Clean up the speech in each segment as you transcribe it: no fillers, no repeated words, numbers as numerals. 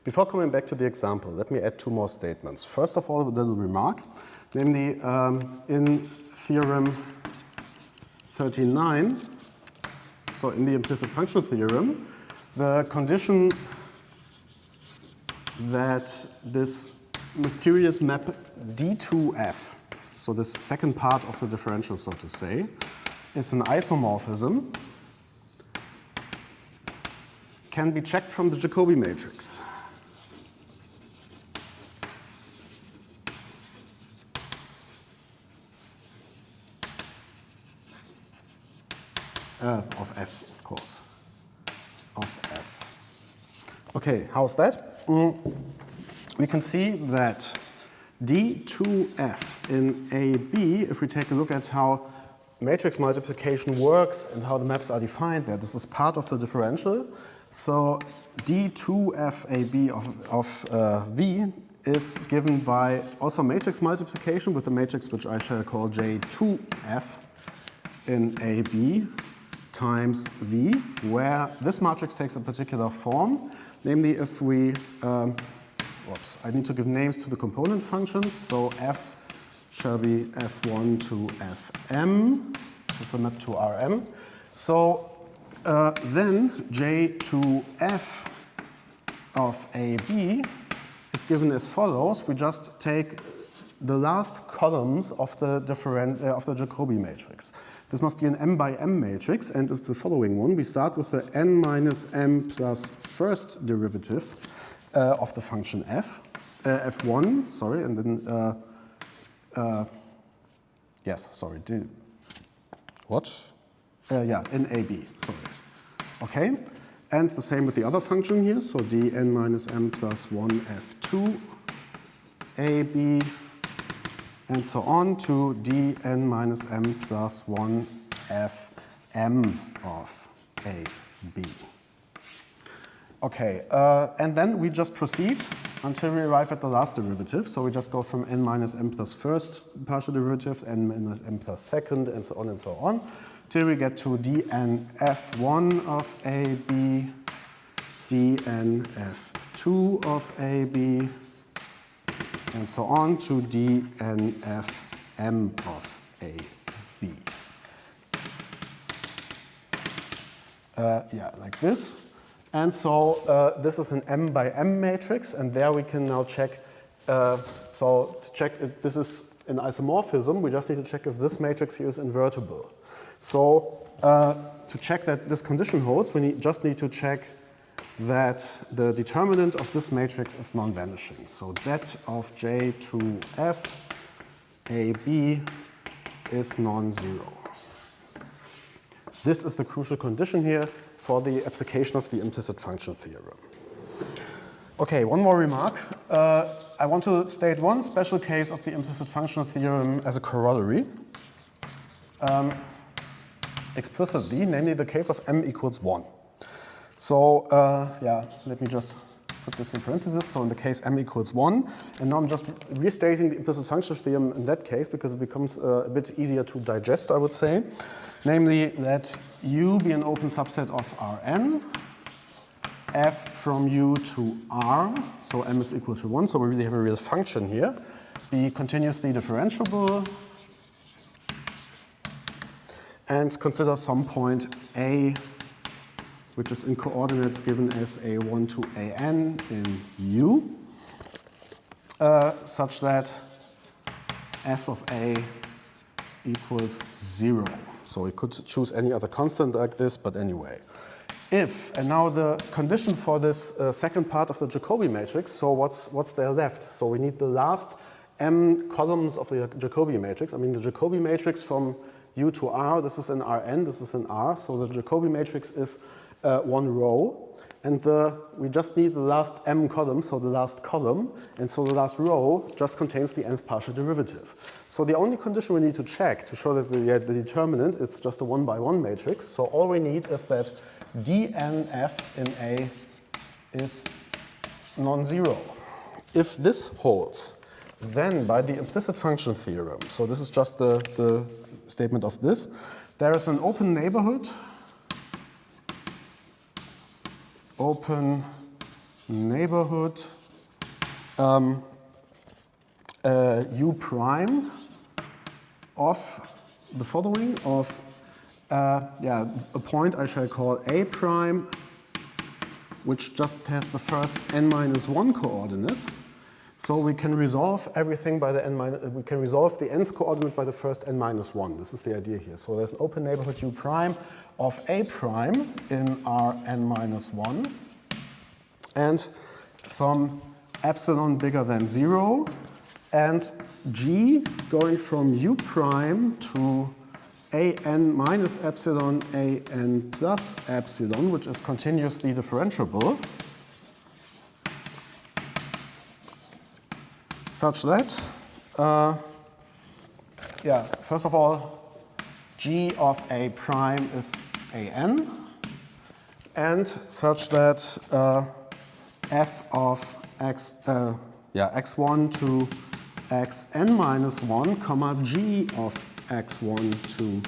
Before coming back to the example, let me add two more statements. First of all, a little remark, namely in Theorem 39, so in the implicit function theorem, the condition that this mysterious map D2F, so this second part of the differential, so to say, is an isomorphism, can be checked from the Jacobi matrix. Of F, of course. Of F. Okay, how's that? We can see that D2F in AB, if we take a look at how matrix multiplication works and how the maps are defined there, this is part of the differential. So D2FAB of V is given by also matrix multiplication with a matrix which I shall call J2F in AB times V, where this matrix takes a particular form. Namely, if we, I need to give names to the component functions. So F shall be F1 to Fm. This is a map to Rm. So then J2F of AB is given as follows. We just take the last columns of the Jacobi matrix. This must be an m by m matrix, and it's the following one. We start with the n minus m plus first derivative of the function f, f1, sorry, and then, yes, sorry, in AB, sorry. Okay, and the same with the other function here, so dn minus m plus 1 f2 AB, and so on to dn minus m plus 1 fm of AB. Okay, and then we just proceed until we arrive at the last derivative. So we just go from n minus m plus first partial derivative, n minus m plus second, and so on, till we get to dn f1 of AB, dn f2 of AB, and so on to dnfm of AB. Like this. And so this is an m by m matrix, and there we can now check, so to check if this is an isomorphism, we just need to check if this matrix here is invertible. So to check that this condition holds, we just need to check that the determinant of this matrix is non-vanishing. So det of J2F AB is non-zero. This is the crucial condition here for the application of the implicit function theorem. Okay, one more remark. I want to state one special case of the implicit function theorem as a corollary. Explicitly, namely the case of m equals 1. So let me just put this in parentheses. So in the case m equals 1, and now I'm just restating the implicit function theorem in that case because it becomes a bit easier to digest, I would say. Namely, let U be an open subset of Rn, f from U to R, so m is equal to 1, so we really have a real function here, be continuously differentiable, and consider some point A, which is in coordinates given as A1 to AN in U, such that f of A equals 0. So we could choose any other constant like this, but anyway. If, and now the condition for this second part of the Jacobi matrix, so what's there left? So we need the last m columns of the Jacobi matrix. I mean, the Jacobi matrix from U to R, this is in Rn, this is in R, so the Jacobi matrix is one row, and we just need the last m column, so the last column, and so the last row just contains the nth partial derivative. So the only condition we need to check to show that the determinant is just a 1 by 1 matrix, so all we need is that dnf in A is non-zero. If this holds, then by the implicit function theorem, so this is just the statement of this, there is an open neighborhood, open neighborhood U prime of the following, of a point I shall call A prime, which just has the first n-1 coordinates. So we can resolve everything by the we can resolve the nth coordinate by the first n-1. This is the idea here. So there's an open neighborhood U prime of A prime in R n-1 and some epsilon bigger than 0 and G going from U prime to an minus epsilon, an plus epsilon, which is continuously differentiable, such that, first of all, G of A prime is An, and such that f of x, x1 to xn minus 1, comma G of x1 to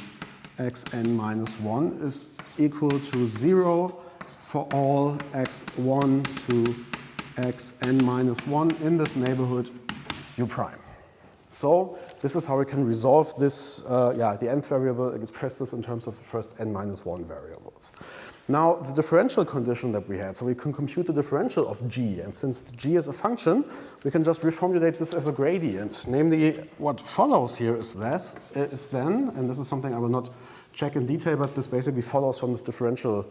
xn minus 1 is equal to 0 for all x1 to xn minus 1 in this neighborhood U prime. So this is how we can resolve this, the nth variable, express this in terms of the first n-1 variables. Now, the differential condition that we had, so we can compute the differential of G, and since G is a function, we can just reformulate this as a gradient. Namely, what follows here is then, and this is something I will not check in detail, but this basically follows from this differential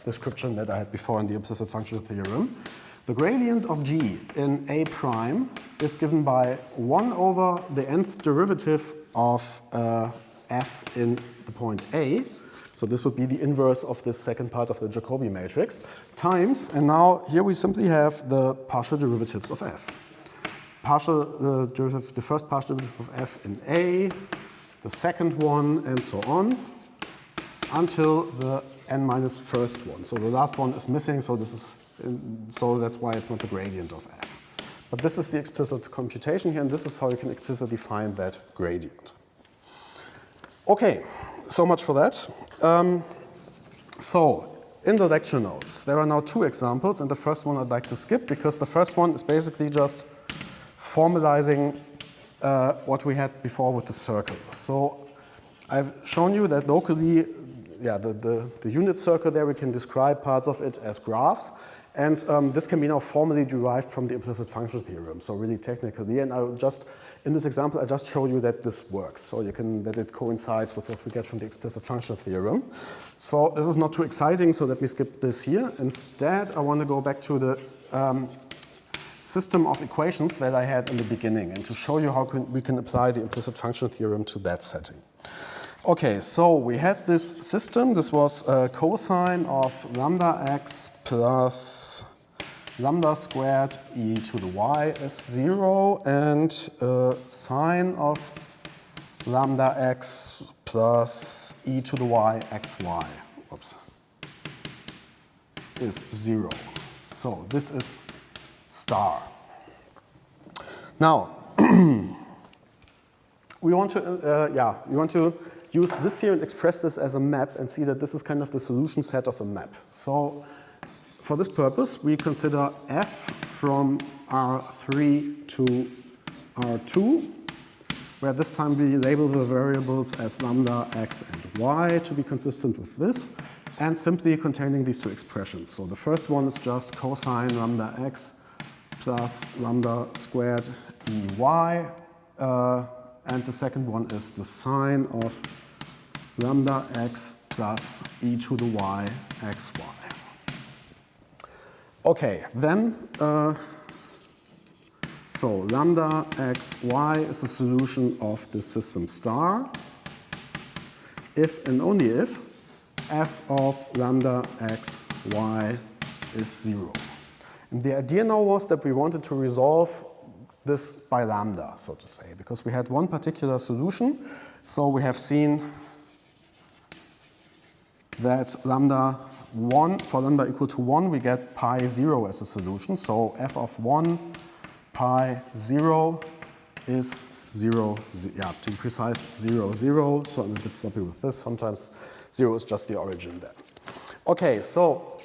description that I had before in the implicit function theorem. The gradient of G in A prime is given by 1 over the nth derivative of f in the point A. So this would be the inverse of this second part of the Jacobi matrix, times, and now here we simply have the partial derivatives of f. The first partial derivative of f in A, the second one, and so on, until the n minus first one. So the last one is missing, so that's why it's not the gradient of f. But this is the explicit computation here, and this is how you can explicitly find that gradient. Okay, so much for that. So in the lecture notes, there are now 2 examples, and the first one I'd like to skip because the first one is basically just formalizing what we had before with the circle. So I've shown you that locally, the unit circle there, we can describe parts of it as graphs, and this can be now formally derived from the implicit function theorem, so really technically, and in this example, I just show you that this works, so that it coincides with what we get from the explicit function theorem. So this is not too exciting, so let me skip this here. Instead, I want to go back to the system of equations that I had in the beginning, and to show you how we can apply the implicit function theorem to that setting. Okay, so we had this system. This was cosine of lambda x plus lambda squared e to the y is 0, and sine of lambda x plus e to the y xy is 0. So this is star. Now, we want to use this here and express this as a map and see that this is kind of the solution set of a map. So for this purpose, we consider f from R3 to R2, where this time we label the variables as lambda, x, and y to be consistent with this, and simply containing these 2 expressions. So the first one is just cosine lambda x plus lambda squared ey, and the second one is the sine of lambda x plus e to the y xy. Okay, then, so lambda xy is a solution of the system star if and only if f of lambda xy is 0. And the idea now was that we wanted to resolve this by lambda, so to say, because we had one particular solution. So we have seen that lambda 1, for lambda equal to 1, we get pi 0 as a solution. So f of 1 pi 0 is 0, to be precise, 0, 0. So I'm a bit sloppy with this. Sometimes 0 is just the origin there. Okay, so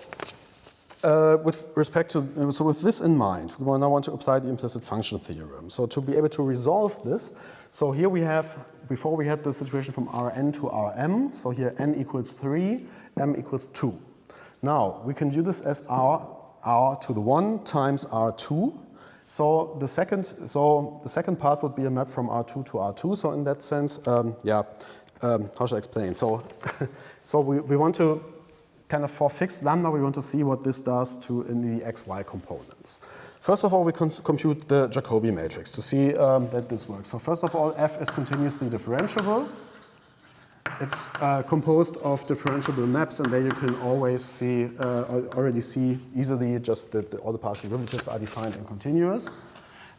with respect to, so with this in mind, we now want to apply the implicit function theorem. So to be able to resolve this, so here we have, before we had the situation from Rn to Rm, so here n equals 3, m equals 2. Now, we can do this as r to the 1 times r2. So the second part would be a map from R2 to R2. So in that sense, how should I explain? So, so we want to kind of, for fixed lambda, we want to see what this does to in the xy components. First of all, we compute the Jacobi matrix to see that this works. So first of all, f is continuously differentiable. It's composed of differentiable maps, and there you can always see, already see easily just that all the partial derivatives are defined and continuous.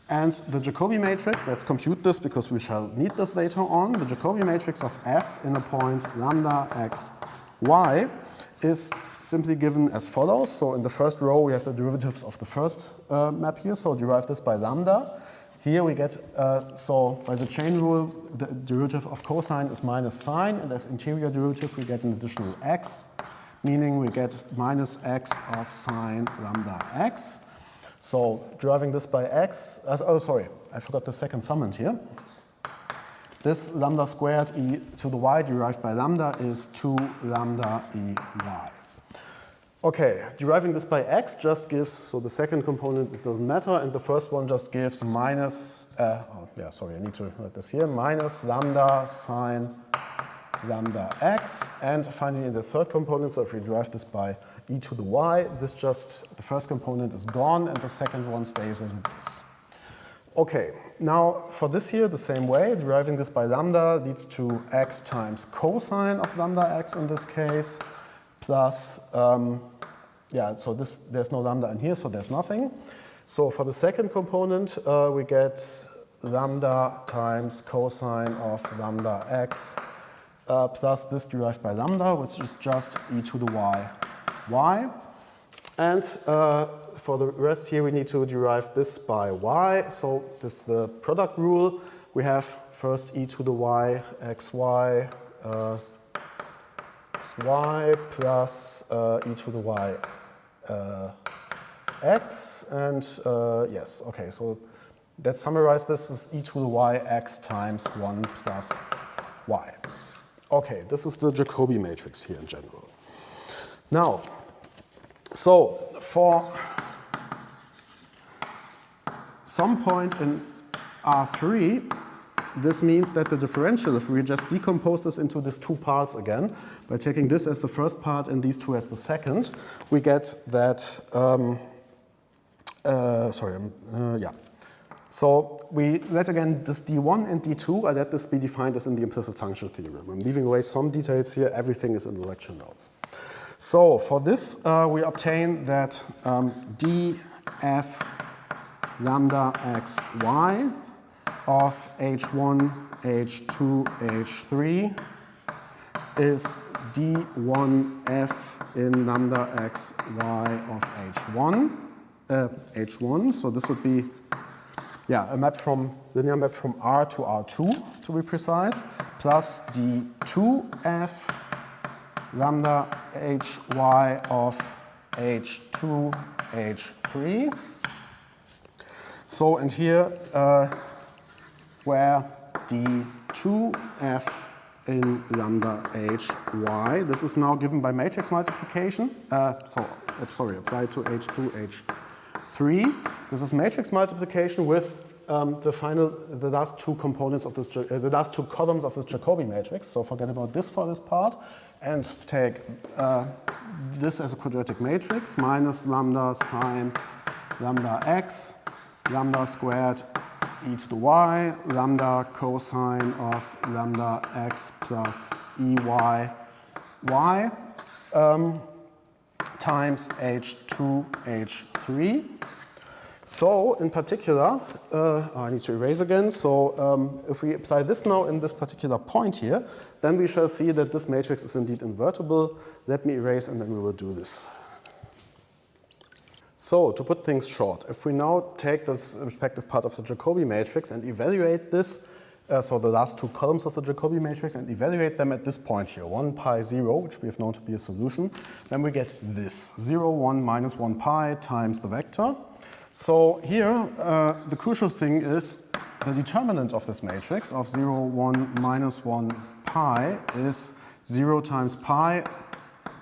And the Jacobi matrix, let's compute this because we shall need this later on. The Jacobi matrix of f in a point lambda x y is simply given as follows. So in the first row, we have the derivatives of the first map here. So derive this by lambda. Here we get, so by the chain rule, the derivative of cosine is minus sine, and as interior derivative we get an additional x, meaning we get minus x of sine lambda x. So deriving this by x, oh sorry, I forgot the second summand here. This lambda squared e to the y derived by lambda is 2 lambda e y. Okay, deriving this by x just gives, so the second component, it doesn't matter, and the first one just gives minus, I need to write this here, minus lambda sine lambda x, and finally in the third component, so if we derive this by e to the y, this just, the first component is gone and the second one stays as it is. Okay, now for this here, the same way, deriving this by lambda leads to x times cosine of lambda x in this case, plus, so there's no lambda in here, so there's nothing. So for the second component, we get lambda times cosine of lambda x plus this derived by lambda, which is just e to the y. And for the rest here, we need to derive this by y. So this is the product rule. We have first e to the y xy y plus e to the y x, and yes, okay, so let's summarize this as e to the y x times 1 plus y. Okay, this is the Jacobi matrix here in general. Now, so for some point in R3, this means that the differential, if we just decompose this into these two parts again, by taking this as the first part and these two as the second, we get that, So we let again this d1 and d2, I let this be defined as in the implicit function theorem. I'm leaving away some details here, everything is in the lecture notes. So for this, we obtain that df lambda x y of h1, h2, h3 is d1f in lambda x y of h1. So this would be a map from linear map from R to R2 to be precise, plus d2f lambda hy of h2, h3. So, and here, where d2f in lambda hy, this is now given by matrix multiplication. Applied to h2, h3. This is matrix multiplication with the last two components of this, the last two columns of this Jacobi matrix. So forget about this for this part, and take this as a quadratic matrix minus lambda sine lambda x, lambda squared e to the y, lambda cosine of lambda x plus ey y times h2, h3. So, in particular, I need to erase again. So, if we apply this now in this particular point here, then we shall see that this matrix is indeed invertible. Let me erase and then we will do this. So, to put things short, if we now take this respective part of the Jacobi matrix and evaluate this so the last two columns of the Jacobi matrix, and evaluate them at this point here, 1 pi 0, which we have known to be a solution, then we get this, 0, 1, minus 1 pi times the vector. So here, the crucial thing is the determinant of this matrix of 0, 1, minus 1 pi is 0 times pi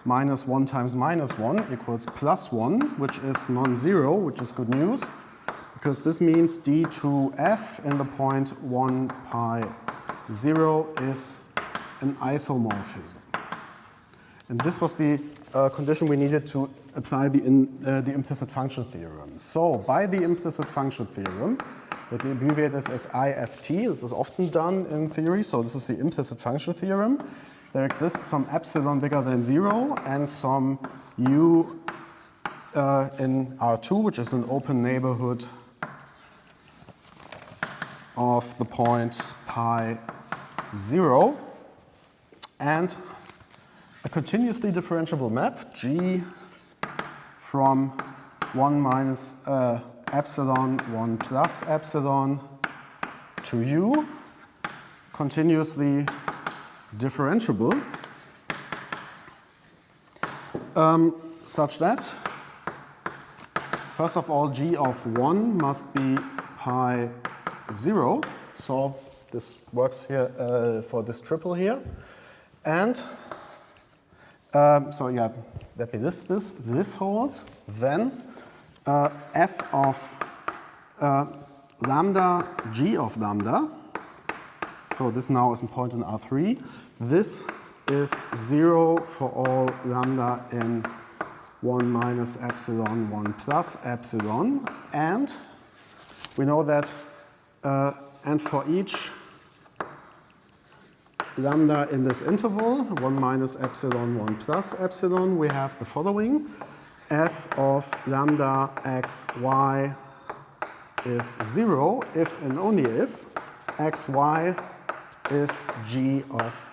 minus 1 times minus 1 equals plus 1, which is non-zero, which is good news, because this means d2f in the point 1 pi 0 is an isomorphism. And this was the condition we needed to apply the implicit function theorem. So by the implicit function theorem, let me abbreviate this as IFT. This is often done in theory, so this is the implicit function theorem. There exists some epsilon bigger than 0 and some u in R2, which is an open neighborhood of the point pi 0, and a continuously differentiable map, G from 1 minus epsilon, 1 plus epsilon to u, continuously differentiable, such that, first of all, G of 1 must be pi 0, so this works here for this triple here, and so yeah, that be this holds, then f of lambda g of lambda, so this now is a point in R3, this is 0 for all lambda in 1 minus epsilon, 1 plus epsilon, and we know that and for each lambda in this interval, 1 minus epsilon, 1 plus epsilon, we have the following. F of lambda x y is 0 if and only if x y is g of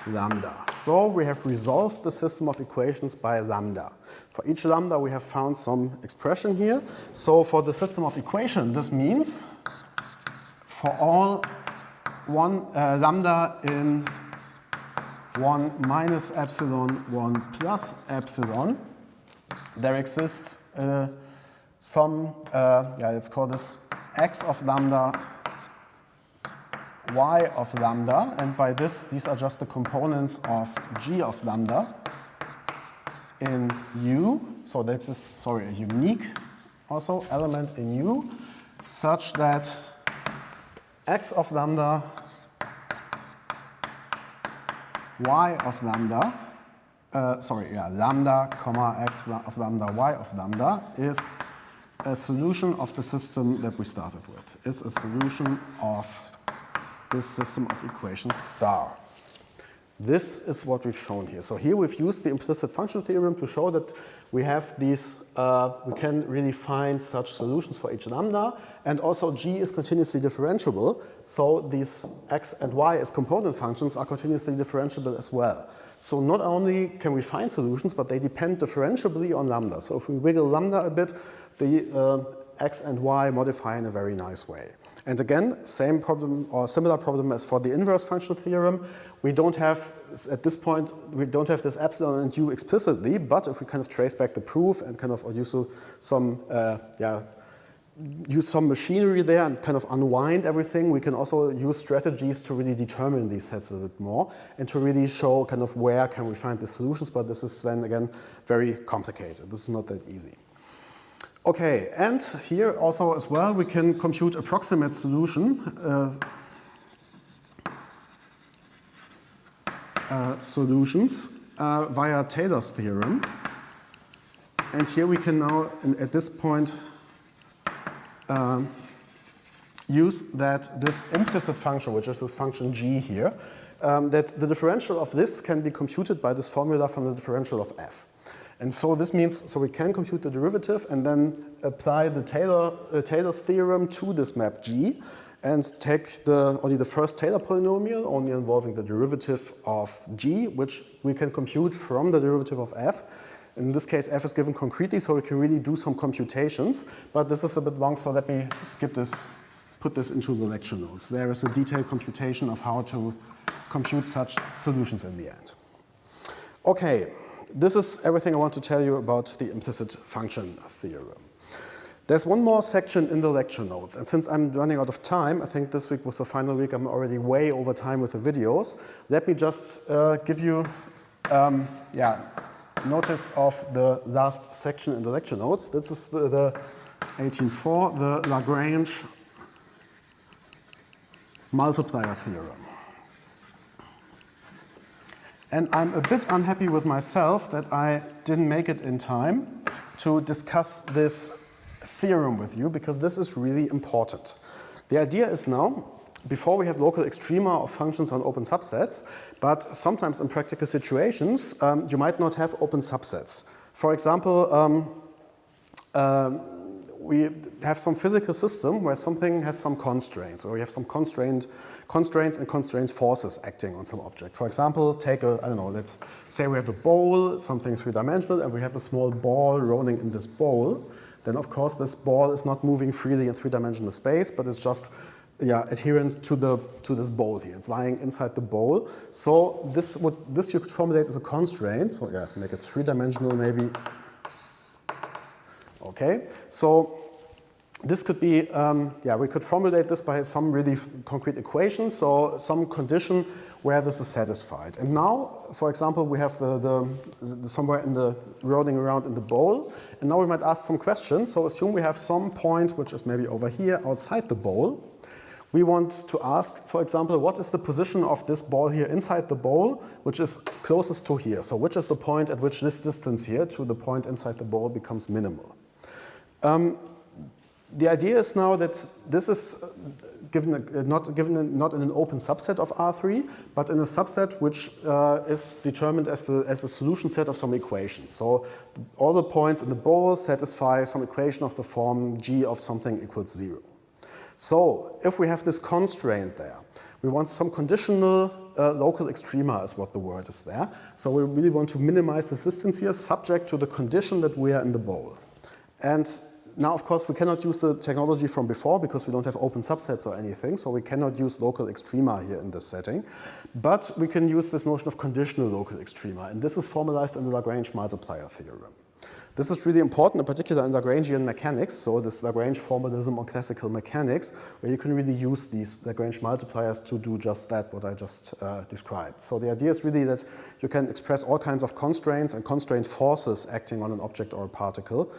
lambda. So we have resolved the system of equations by lambda. For each lambda we have found some expression here. So for the system of equation, this means for all lambda in 1 minus epsilon, 1 plus epsilon, there exists some, let's call this x of lambda, y of lambda, and by this, these are just the components of g of lambda in u. So that is, a unique also element in u, such that x of lambda, y of lambda, lambda, comma, x of lambda, y of lambda is a solution of the system that we started with, is a solution of this system of equations star. This is what we've shown here. So here we've used the implicit function theorem to show that we have these, we can really find such solutions for each lambda, and also g is continuously differentiable, so these x and y as component functions are continuously differentiable as well. So not only can we find solutions, but they depend differentiably on lambda. So if we wiggle lambda a bit, the x and y modify in a very nice way. And again, same problem or similar problem as for the inverse function theorem. We don't have, at this point, we don't have this epsilon and u explicitly, but if we kind of trace back the proof and kind of use some, use some machinery there and kind of unwind everything, we can also use strategies to really determine these sets a bit more and to really show kind of where can we find the solutions, but this is then again very complicated. This is not that easy. Okay, and here also as well we can compute approximate solution solutions via Taylor's theorem. And here we can now, at this point, use that this implicit function, which is this function g here, that the differential of this can be computed by this formula from the differential of f. And so this means, so we can compute the derivative and then apply the Taylor's theorem to this map G and take only the first Taylor polynomial, only involving the derivative of G, which we can compute from the derivative of f. In this case, f is given concretely, so we can really do some computations. But this is a bit long, so let me skip this put this into the lecture notes. There is a detailed computation of how to compute such solutions in the end. Okay, this is everything I want to tell you about the implicit function theorem. There's one more section in the lecture notes, and since I'm running out of time, I think this week was the final week, I'm already way over time with the videos. Let me just give you notice of the last section in the lecture notes. This is the 18.4, the Lagrange multiplier theorem. And I'm a bit unhappy with myself that I didn't make it in time to discuss this theorem with you, because this is really important. The idea is now, before we had local extrema of functions on open subsets, but sometimes in practical situations, you might not have open subsets. For example, we have some physical system where something has some constraints, or we have some constraints and constraint forces acting on some object. For example, take a, I don't know, let's say we have a bowl, something three-dimensional, and we have a small ball rolling in this bowl. Then of course this ball is not moving freely in three-dimensional space, but it's just adherent to this bowl here. It's lying inside the bowl. So this you could formulate as a constraint. So make it three-dimensional maybe. Okay, so this could be, we could formulate this by some really concrete equation, so some condition where this is satisfied. And now, for example, we have the somewhere in the rolling around in the bowl, and now we might ask some questions. So assume we have some point which is maybe over here outside the bowl. We want to ask, for example, what is the position of this ball here inside the bowl, which is closest to here? So which is the point at which this distance here to the point inside the bowl becomes minimal? The idea is now that this is not in an open subset of R3, but in a subset which is determined as a solution set of some equations. So all the points in the bowl satisfy some equation of the form g of something equals 0. So if we have this constraint there, we want some conditional local extrema is what the word is there. So we really want to minimize the distance here subject to the condition that we are in the bowl. And now, of course, we cannot use the technology from before because we don't have open subsets or anything, so we cannot use local extrema here in this setting. But we can use this notion of conditional local extrema, and this is formalized in the Lagrange multiplier theorem. This is really important, in particular in Lagrangian mechanics, so this Lagrange formalism or classical mechanics, where you can really use these Lagrange multipliers to do just that, what I just described. So the idea is really that you can express all kinds of constraints and constraint forces acting on an object or a particle.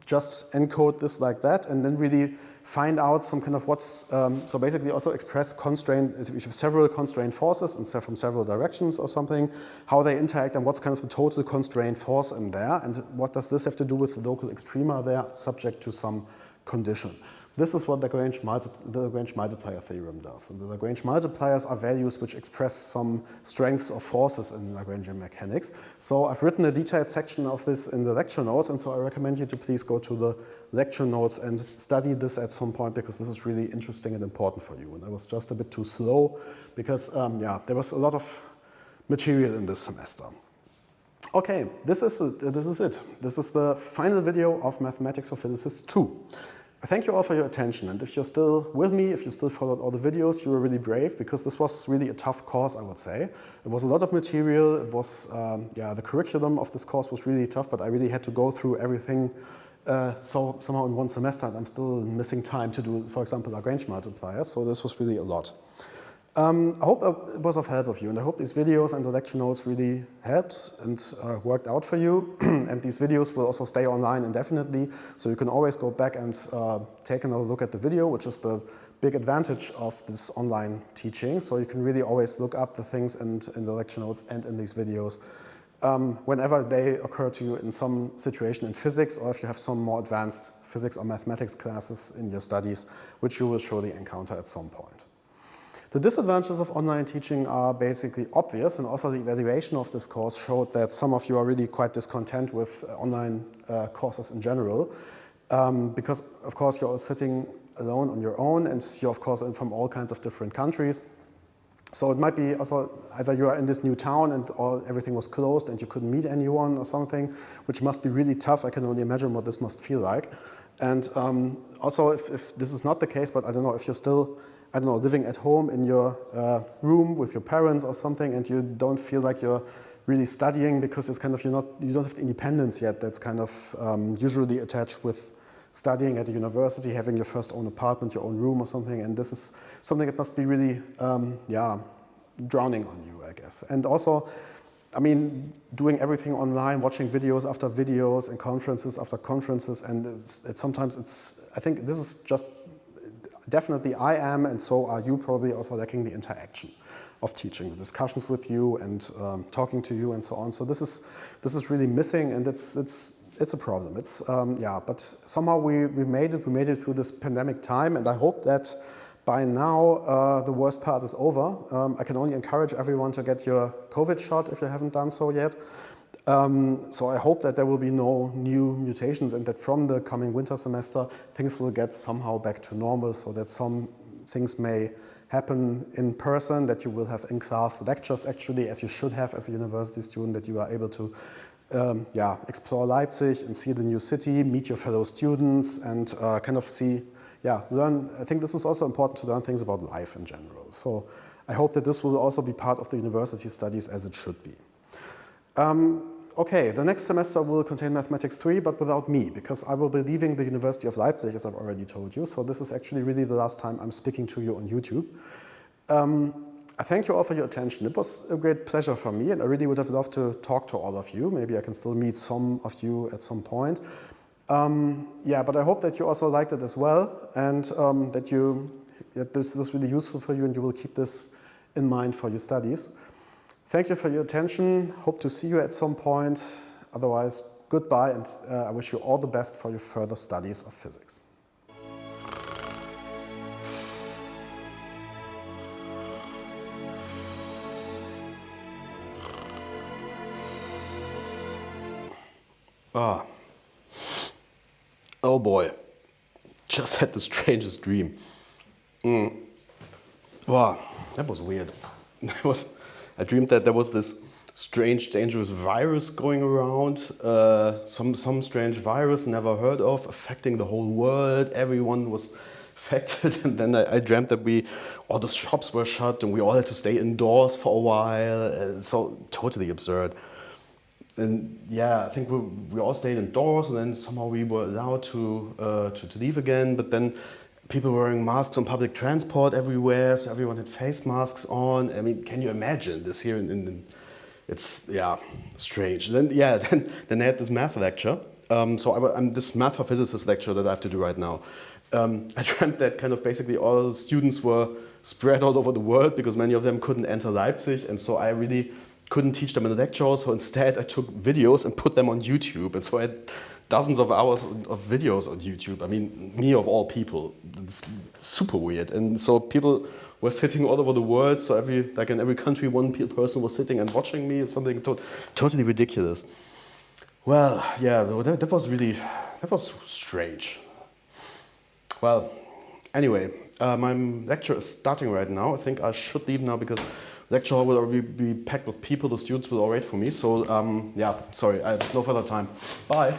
Just encode this like that, and then really find out some kind of what's, so basically also express constraint, if you have several constraint forces and from several directions or something, how they interact and what's kind of the total constraint force in there, and what does this have to do with the local extrema there subject to some condition. This is what the Lagrange multiplier theorem does. And the Lagrange multipliers are values which express some strengths or forces in Lagrangian mechanics. So I've written a detailed section of this in the lecture notes, and so I recommend you to please go to the lecture notes and study this at some point, because this is really interesting and important for you. And I was just a bit too slow because, there was a lot of material in this semester. Okay, this is it. This is the final video of Mathematics for Physicists 2. Thank you all for your attention, and if you're still with me, if you still followed all the videos, you were really brave, because this was really a tough course, I would say. It was a lot of material. It was, the curriculum of this course was really tough, but I really had to go through everything so somehow in one semester, and I'm still missing time to do, for example, Lagrange multipliers, so this was really a lot. I hope it was of help of you, and I hope these videos and the lecture notes really helped and worked out for you. And these videos will also stay online indefinitely, so you can always go back and take another look at the video, which is the big advantage of this online teaching. So you can really always look up the things in the lecture notes and in these videos whenever they occur to you in some situation in physics, or if you have some more advanced physics or mathematics classes in your studies, which you will surely encounter at some point. The disadvantages of online teaching are basically obvious, and also the evaluation of this course showed that some of you are really quite discontent with online courses in general, because of course you're all sitting alone on your own, and you're of course from all kinds of different countries. So it might be also either you are in this new town and everything was closed and you couldn't meet anyone or something, which must be really tough. I can only imagine what this must feel like. And also, if this is not the case, but I don't know, if you're still, I don't know, living at home in your room with your parents or something, and you don't feel like you're really studying because it's kind of, you don't have the independence yet. That's kind of usually attached with studying at a university, having your first own apartment, your own room or something. And this is something that must be really, drowning on you, I guess. And also, I mean, doing everything online, watching videos after videos and conferences after conferences, and sometimes I think this is just, definitely I am, and so are you probably also lacking the interaction of teaching, the discussions with you and talking to you and so on. So this is really missing, and it's a problem. But somehow we made it through this pandemic time, and I hope that by now the worst part is over. I can only encourage everyone to get your COVID shot if you haven't done so yet. So I hope that there will be no new mutations, and that from the coming winter semester things will get somehow back to normal, so that some things may happen in person, that you will have in-class lectures actually, as you should have as a university student, that you are able to explore Leipzig and see the new city, meet your fellow students, and kind of learn. I think this is also important to learn things about life in general. So I hope that this will also be part of the university studies as it should be. Okay, the next semester will contain Mathematics 3, but without me, because I will be leaving the University of Leipzig, as I've already told you. So this is actually really the last time I'm speaking to you on YouTube. I thank you all for your attention. It was a great pleasure for me, and I really would have loved to talk to all of you. Maybe I can still meet some of you at some point. But I hope that you also liked it as well, and that this was really useful for you, and you will keep this in mind for your studies. Thank you for your attention. Hope to see you at some point. Otherwise, goodbye, and I wish you all the best for your further studies of physics. Oh boy, just had the strangest dream. Wow, that was weird. I dreamed that there was this strange, dangerous virus going around, some strange virus never heard of, affecting the whole world. Everyone was affected, and then I dreamt that all the shops were shut and we all had to stay indoors for a while. So totally absurd. And yeah, I think we all stayed indoors, and then somehow we were allowed to leave again. But then people were wearing masks on public transport everywhere, so everyone had face masks on. I mean, can you imagine this here? It's strange. And then I had this math lecture. So I'm this math for physicists lecture that I have to do right now. I dreamt that kind of basically all the students were spread all over the world because many of them couldn't enter Leipzig, and so I really couldn't teach them in the lecture. So instead I took videos and put them on YouTube, and so I had dozens of hours of videos on YouTube. I mean, me of all people. It's super weird. And so people were sitting all over the world. So in every country, one person was sitting and watching me. It's something totally ridiculous. Well, yeah, that was strange. Well, anyway, my lecture is starting right now. I think I should leave now because lecture hall will already be packed with people. The students will all wait for me. So, sorry, I have no further time. Bye.